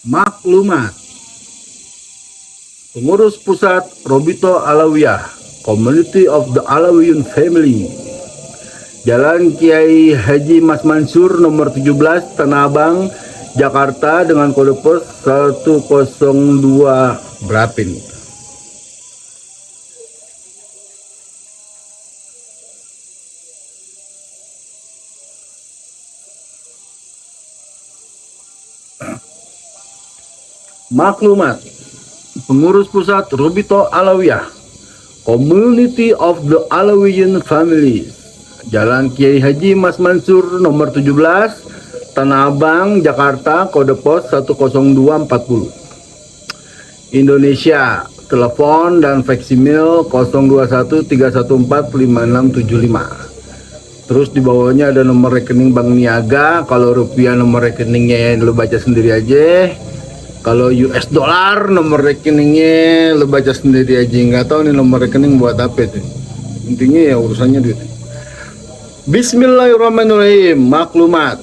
Maklumat. Pengurus Pusat Robito Alawiyah, Community of the Alawiyun Family, Jalan Kiai Haji Mas Mansur nomor 17, Tanah Abang, Jakarta, dengan kode pos 102 berapa ini? Maklumat. Pengurus Pusat Robito Alawiyah, Community of the Alawiyun Family, Jalan Kiai Haji Mas Mansur nomor 17, Tanah Abang, Jakarta, kode pos 10240. Indonesia, telepon dan faksimil 02131455675. Terus di bawahnya ada nomor rekening Bank Niaga. Kalau rupiah nomor rekeningnya lu baca sendiri aja. Kalau US dollar nomor rekeningnya lu baca sendiri aja. Nggak tahu nih nomor rekening buat apa itu. Intinya ya urusannya duit. Bismillahirrahmanirrahim. Maklumat.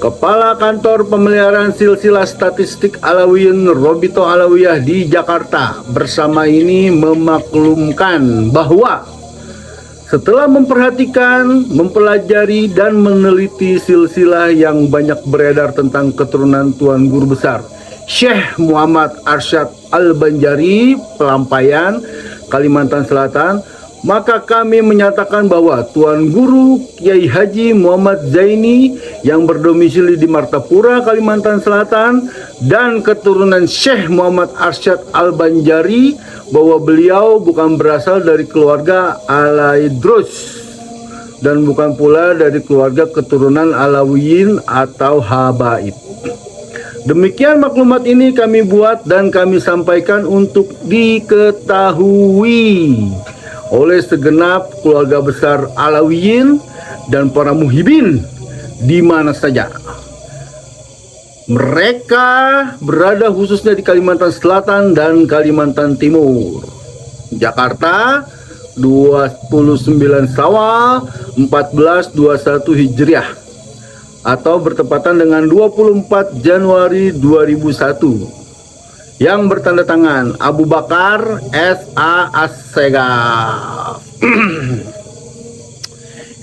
Kepala Kantor Pemeliharaan Silsilah Statistik Alawiyun Robito Alawiyah di Jakarta bersama ini memaklumkan bahwa setelah memperhatikan, mempelajari, dan meneliti silsilah yang banyak beredar tentang keturunan Tuan Guru Besar Syekh Muhammad Arsyad Al-Banjari, Pelampaian, Kalimantan Selatan, maka kami menyatakan bahwa Tuan Guru Kiai Haji Muhammad Zaini yang berdomisili di Martapura, Kalimantan Selatan, dan keturunan Syekh Muhammad Arsyad Al-Banjari, bahwa beliau bukan berasal dari keluarga Alaidrus dan bukan pula dari keluarga keturunan Alawiyin atau Habaib. Demikian maklumat ini kami buat dan kami sampaikan untuk diketahui oleh segenap keluarga besar Alawiyin dan para muhibin di mana saja mereka berada, khususnya di Kalimantan Selatan dan Kalimantan Timur. Jakarta, 29 Syawal 1421 Hijriah atau bertepatan dengan 24 Januari 2001, yang bertanda tangan Abu Bakar S.A. Assegaf.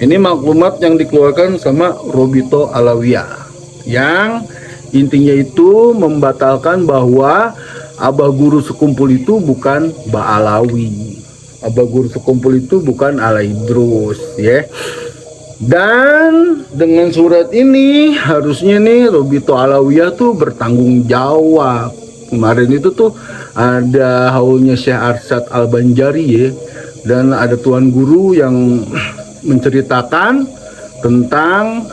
Ini maklumat yang dikeluarkan sama Robito Alawiyah, yang intinya itu membatalkan bahwa Abah Guru Sekumpul itu bukan Ba'alawi, Abah Guru Sekumpul itu bukan Alaidrus, ya. Dan dengan surat ini harusnya nih Robito Alawiyah tuh bertanggung jawab. Kemarin itu tuh ada haulnya Syekh Arsyad Al-Banjari, ya, dan ada Tuan Guru yang menceritakan tentang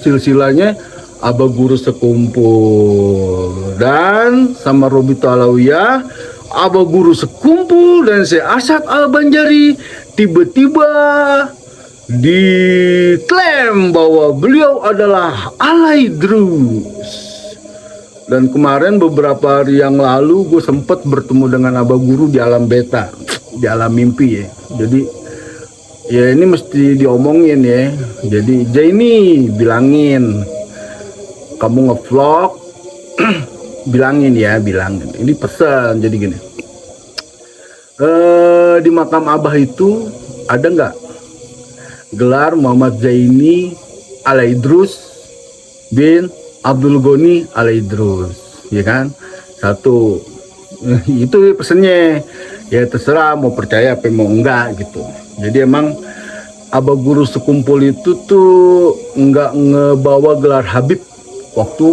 silsilahnya Abah Guru Sekumpul, dan sama Robito Alawiyah Abah Guru Sekumpul dan Syekh Arsyad Al-Banjari tiba-tiba diklaim bahwa beliau adalah Alaidrus. Dan kemarin beberapa hari yang lalu gue sempat bertemu dengan Abah Guru di alam beta, di alam mimpi, ya. Jadi ya ini mesti diomongin, ya. Jadi Zaini bilangin kamu ngevlog, bilangin, ya, bilangin. Ini pesan, jadi gini. Di makam Abah itu ada nggak gelar Muhammad Zaini Alaidrus bin Abdul Ghani Alaidrus, ya kan? Satu, itu pesannya. Ya terserah mau percaya apa mau enggak gitu. Jadi emang Abah Guru Sekumpul itu tuh nggak ngebawa gelar Habib waktu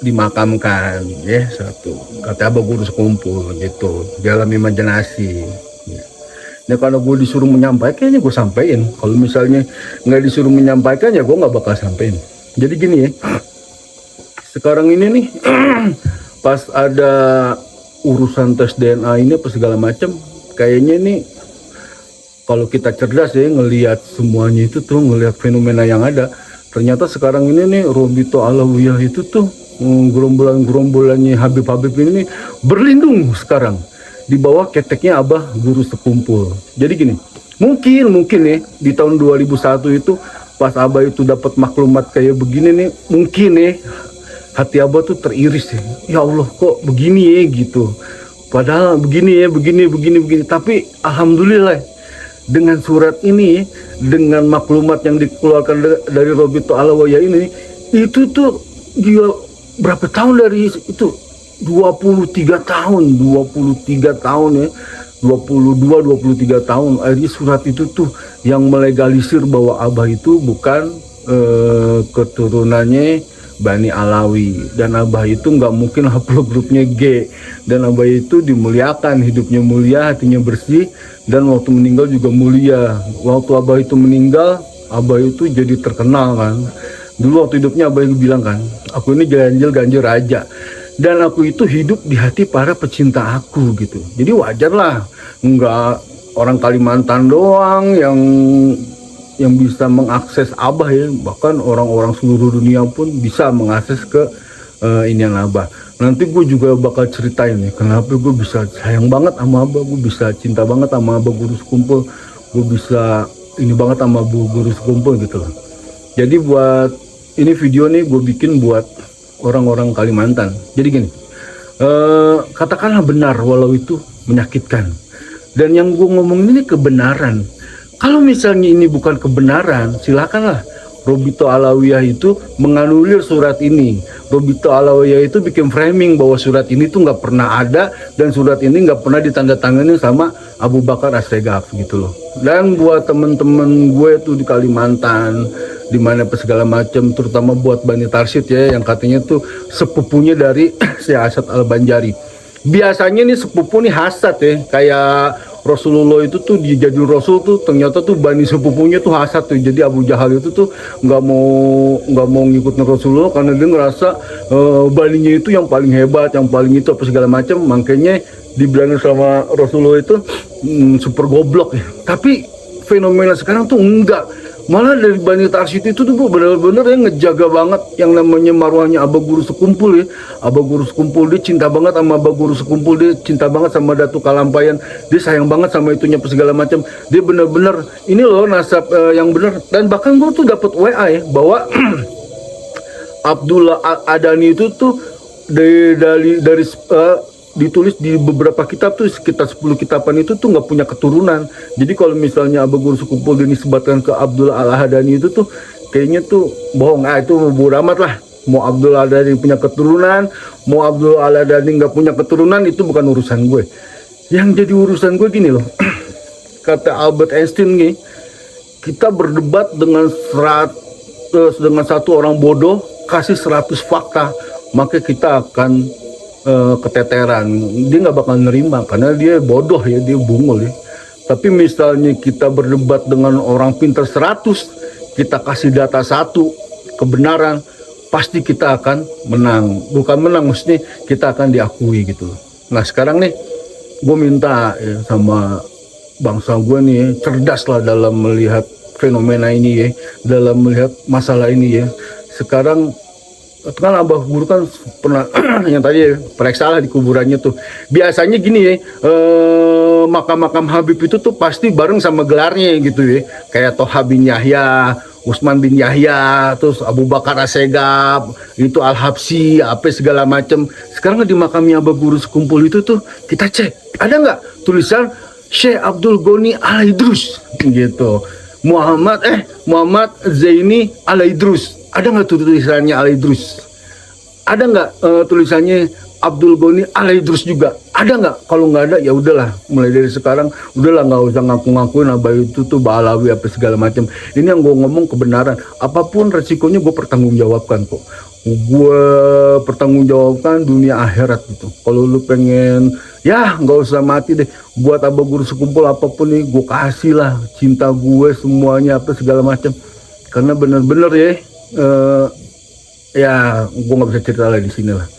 dimakamkan, ya, satu kata Abah Guru Sekumpul gitu dalam imajinasi, ya. Nah kalau gue disuruh menyampaikan ya gue sampaikan, kalau misalnya nggak disuruh menyampaikan ya gue nggak bakal sampaikan. Jadi gini, ya, sekarang ini nih pas ada urusan tes DNA ini apa segala macam, kayaknya nih kalau kita cerdas, ya, ngelihat semuanya itu tuh, ngelihat fenomena yang ada, ternyata sekarang ini nih Robito Alawiyah itu tuh gerombolan-gerombolannya Habib-Habib ini berlindung sekarang di bawah keteknya Abah Guru Sekumpul. Jadi gini, Mungkin ya di tahun 2001 itu pas Abah itu dapat maklumat kayak begini nih, mungkin ya hati Abah tuh teriris ya. Ya Allah kok begini ya gitu. Padahal begini ya, begini. Tapi alhamdulillah dengan surat ini, dengan maklumat yang dikeluarkan dari Robito Alawiyah ini, itu tuh dia berapa tahun dari itu? 23 tahun, 23 tahun ya. 23 tahun. Akhirnya surat itu tuh yang melegalisir bahwa Abah itu bukan keturunannya Bani Alawi, dan Abah itu nggak mungkin haplogrupnya G, dan Abah itu dimuliakan, hidupnya mulia, hatinya bersih, dan waktu meninggal juga mulia. Waktu Abah itu meninggal, Abah itu jadi terkenal kan. Dulu waktu hidupnya Abah itu bilang kan, aku ini ganjil raja, dan aku itu hidup di hati para pecinta aku gitu. Jadi wajar lah, nggak orang Kalimantan doang yang bisa mengakses Abah ya, bahkan orang-orang seluruh dunia pun bisa mengakses ke inian Abah. Nanti gue juga bakal ceritain nih kenapa gue bisa sayang banget sama Abah, gue bisa cinta banget sama Abah Guru Sekumpul, gue bisa ini banget sama Guru Sekumpul gitu loh. Jadi buat ini video nih gue bikin buat orang-orang Kalimantan. Jadi gini, katakanlah benar walau itu menyakitkan, dan yang gue ngomong ini kebenaran. Kalau misalnya ini bukan kebenaran, silakanlah Robito Alawiyah itu menganulir surat ini. Robito Alawiyah itu bikin framing bahwa surat ini tuh nggak pernah ada, dan surat ini nggak pernah ditandatangani sama Abu Bakar As-Segaf gitu loh. Dan buat temen-temen gue tuh di Kalimantan, di mana segala macam, terutama buat Bani Tarsyid ya, yang katanya tuh sepupunya dari Syekh Asad Al-Banjari. Biasanya nih sepupu nih hasad ya, kayak Rasulullah itu tuh jadi Rasul tuh ternyata tuh bani sepupunya tuh hasad tuh. Jadi Abu Jahal itu tuh nggak mau ngikutin Rasulullah karena dia ngerasa baninya itu yang paling hebat, yang paling itu apa segala macam. Makanya dibilangin sama Rasulullah itu super goblok ya. Tapi fenomena sekarang tuh enggak. Malah dari Bani Tarsyid itu tuh benar-benar yang ngejaga banget yang namanya marwahnya Abah Guru Sekumpul ya. Abah Guru Sekumpul dia cinta banget sama Abah Guru Sekumpul, dia cinta banget sama Datu Kalampayan, dia sayang banget sama itunya segala macam. Dia benar-benar ini loh nasab yang benar. Dan bahkan gue tuh dapat WA ya bahwa Abdullah Adani itu tuh dari ditulis di beberapa kitab tuh sekitar 10 kitaban itu tuh nggak punya keturunan. Jadi kalau misalnya Abah Guru Sekumpul dinisbatkan ke Abdullah Al-Hadani itu tuh kayaknya tuh bohong. Itu bodo amat lah. Mau Abdullah Al-Hadani punya keturunan, mau Abdullah Al-Hadani nggak punya keturunan, itu bukan urusan gue. Yang jadi urusan gue gini loh. Kata Albert Einstein nih, kita berdebat dengan satu orang bodoh, kasih 100 fakta, maka kita akan keteteran. Dia nggak bakal nerima karena dia bodoh ya, dia bungul ya. Tapi misalnya kita berdebat dengan orang pintar 100, kita kasih data satu kebenaran, pasti kita akan menang. Bukan menang, maksudnya kita akan diakui gitu. Nah sekarang nih gue minta ya, sama bangsa gue nih cerdas lah dalam melihat fenomena ini ya, dalam melihat masalah ini ya. Sekarang kan Abah Guru kan pernah yang tadi periksa lah di kuburannya tuh. Biasanya gini ya, makam-makam Habib itu tuh pasti bareng sama gelarnya gitu ya. Kayak Toha bin Yahya, Utsman bin Yahya, terus Abu Bakar As-Segaf, itu Al-Habsyi, apa segala macam. Sekarang di makamnya Abah Guru Sekumpul itu tuh kita cek, ada nggak tulisan Syekh Abdul Ghani Al-Idrus gitu. Muhammad Zaini Al-Idrus. Ada nggak tuh tulisannya Al-Idrus? Ada nggak tulisannya Abdul Ghani Al-Idrus juga? Ada nggak? Kalau nggak ada ya udahlah, mulai dari sekarang udahlah nggak usah ngaku-ngakuin Abah itu tuh Ba'alawi apa segala macam. Ini yang gue ngomong kebenaran. Apapun resikonya gue pertanggungjawabkan kok. Gue pertanggungjawabkan dunia akhirat gitu. Kalau lu pengen ya nggak usah mati deh, buat Abah Guru Sekumpul apapun nih gue kasih lah, cinta gue semuanya apa segala macam. Karena bener-bener ya gue nggak bisa cerita lagi di sini lah.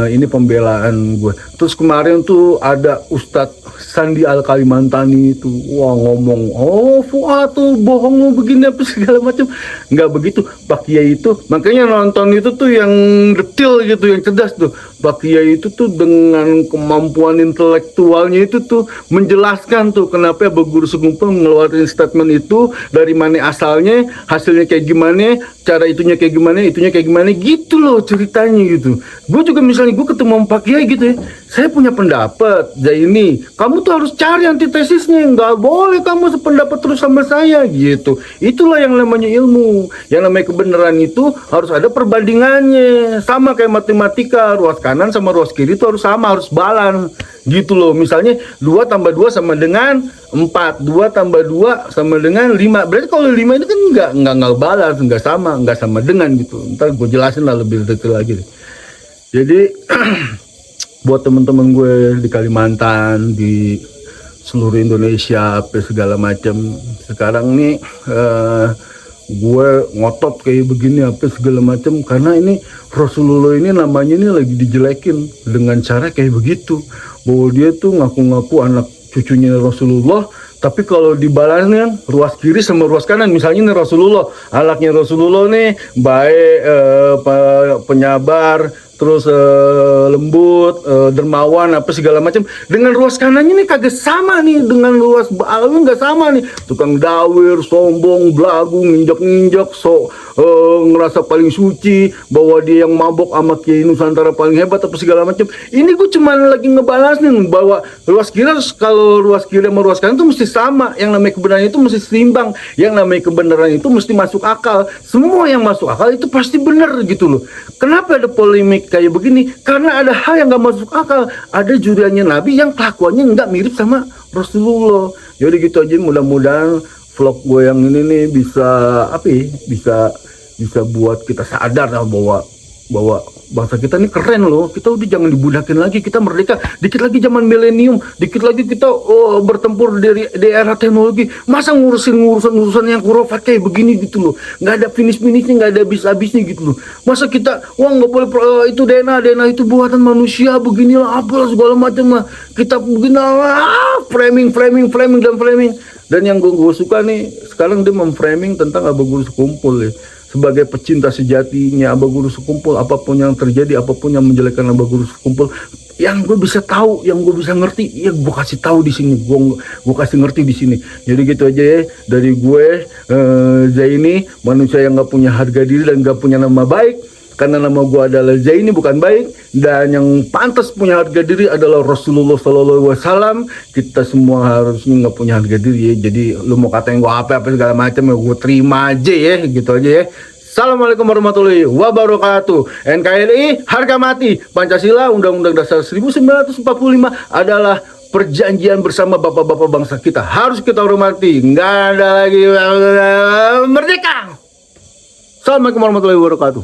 Ini pembelaan gue. Terus kemarin tuh ada Ustadz Sandi Al Kalimantani itu, wah ngomong, oh Fuad tuh bohong lu begini apa segala macam. Nggak begitu Pak Kiai itu, makanya nonton itu tuh yang detail gitu, yang cerdas tuh. Pak Kiai itu tuh dengan kemampuan intelektualnya itu tuh menjelaskan tuh kenapa Abah Guru Sekumpul ngeluarin statement itu, dari mana asalnya, hasilnya kayak gimana, cara itunya kayak gimana gitu loh ceritanya gitu. Gue juga misalnya gue ketemu sama Pak Kiai gitu ya, saya punya pendapat, Zaini, kamu tuh harus cari antitesisnya, nggak boleh kamu sependapat terus sama saya gitu. Itulah yang namanya ilmu, yang namanya kebenaran itu harus ada perbandingannya, sama kayak matematika, ruas kanan sama ruas kiri itu harus sama, harus balance gitu loh. Misalnya 2 tambah 2 sama dengan 4, 2 tambah 2 sama dengan 5. Berarti kalau 5 itu kan nggak balance, nggak sama dengan gitu. Ntar gue jelasin lah lebih detail lagi. Jadi buat temen-temen gue di Kalimantan, di seluruh Indonesia, apa segala macam, sekarang nih gue ngotot kayak begini apa segala macam karena ini Rasulullah ini namanya ini lagi dijelekin dengan cara kayak begitu, bahwa dia tuh ngaku-ngaku anak cucunya Rasulullah, tapi kalau dibalasnya ruas kiri sama ruas kanan. Misalnya nih Rasulullah, anaknya Rasulullah nih baik, penyabar, terus lembut, dermawan apa segala macam, dengan ruas kanannya nih kagak sama nih, dengan ruas bawahnya nggak sama nih, tukang dawir, sombong, belagu, nginjak-nginjak, ngerasa paling suci, bahwa dia yang mabok sama Kiai Nusantara paling hebat apa segala macam. Ini gue cuman lagi ngebalas nih bahwa ruas kiri, kalau ruas kiri sama ruas kanan itu mesti sama, yang namanya kebenaran itu mesti seimbang, yang namanya kebenaran itu mesti masuk akal, semua yang masuk akal itu pasti benar gitu loh. Kenapa ada polemik kayak begini? Karena ada hal yang gak masuk akal, ada juriannya Nabi yang kelakuannya nggak mirip sama Rasulullah. Jadi gitu aja, mudah-mudahan vlog gue yang ini nih bisa apa ya, bisa buat kita sadar lah bahwa bangsa kita ini keren loh. Kita udah jangan dibudakin lagi, kita merdeka. Dikit lagi zaman milenium, dikit lagi kita bertempur dari era teknologi. Masa ngurusan yang kurofat kayak begini gitu loh, nggak ada finish-finishnya, nggak ada habis-habisnya gitu loh. Masa kita wah nggak boleh itu DNA itu buatan manusia, beginilah apalah segala macam lah, kita beginilah framing. Dan yang gue suka nih sekarang, dia memframing tentang Abah Guru Sekumpul ya, sebagai pecinta sejatinya Abah Guru Sekumpul. Apapun yang terjadi, apapun yang menjelekkan Abah Guru Sekumpul, yang gue bisa tahu, yang gue bisa ngerti, ya gue kasih tahu di sini, gue kasih ngerti di sini. Jadi gitu aja ya dari gue, Zaini, manusia yang nggak punya harga diri dan nggak punya nama baik. Karena nama gue adalah Zaini, bukan baik. Dan yang pantas punya harga diri adalah Rasulullah SAW. Kita semua harusnya nggak punya harga diri ya. Jadi lu mau katain gue apa segala macam ya, gue terima aja ya, gitu aja ya. Assalamualaikum warahmatullahi wabarakatuh. NKRI harga mati. Pancasila Undang-Undang Dasar 1945 adalah perjanjian bersama bapak-bapak bangsa kita. Harus kita hormati. Nggak ada lagi merdeka. Assalamualaikum warahmatullahi wabarakatuh.